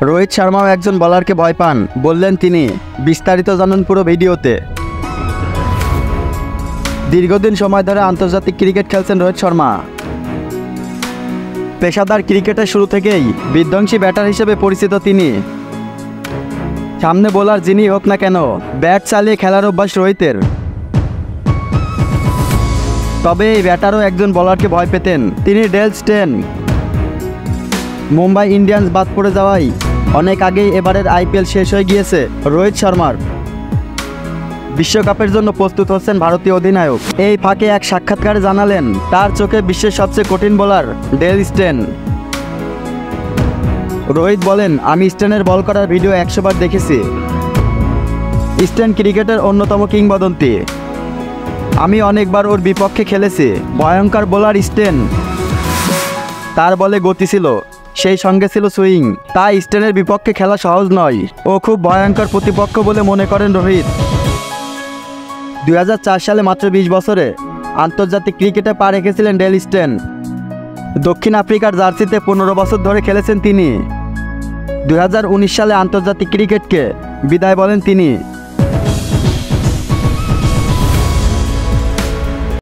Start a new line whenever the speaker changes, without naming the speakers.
রোহিত শর্মাও একজন বোলারকে ভয় পান বললেন তিনি। বিস্তারিত জানুন পুরো ভিডিওতে। দীর্ঘদিন সময় ধরে আন্তর্জাতিক ক্রিকেট খেলছেন রোহিত শর্মা। পেশাদার ক্রিকেটের শুরু থেকেই বিধ্বংসী ব্যাটার হিসেবে পরিচিত তিনি। সামনে বোলার যিনি হোক না কেন, ব্যাট চালিয়ে খেলার অভ্যাস রোহিতের। তবে এই ব্যাটারও একজন বোলারকে ভয় পেতেন, তিনি ডেল স্টেন। মুম্বাই ইন্ডিয়ান্স বাদ পড়ে যাওয়ায় অনেক আগেই এবারের আইপিএল শেষ হয়ে গিয়েছে রোহিত শর্মার। বিশ্বকাপের জন্য প্রস্তুত হচ্ছেন ভারতীয় অধিনায়ক। এই ফাঁকে এক সাক্ষাৎকারে জানালেন তার চোখে বিশ্বের সবচেয়ে কঠিন বোলার ডেল স্টেন। রোহিত বলেন, আমি স্টেনের বল করার ভিডিও 100 বার দেখেছি। স্টেন ক্রিকেটের অন্যতম কিংবদন্তি। আমি অনেকবার ওর বিপক্ষে খেলেছি। ভয়ঙ্কর বোলার স্টেন। তার বলে গতি ছিল, সেই সঙ্গে ছিল সুইং। তাই স্টেনের বিপক্ষে খেলা সহজ নয়। ও খুব ভয়ঙ্কর প্রতিপক্ষ বলে মনে করেন রোহিত। 2004 সালে মাত্র 20 বছরে আন্তর্জাতিক ক্রিকেটে পা রেখেছিলেন ডেল স্টেন। দক্ষিণ আফ্রিকার জার্সিতে 15 বছর ধরে খেলেছেন তিনি। 2019 সালে আন্তর্জাতিক ক্রিকেটকে বিদায় বলেন তিনি।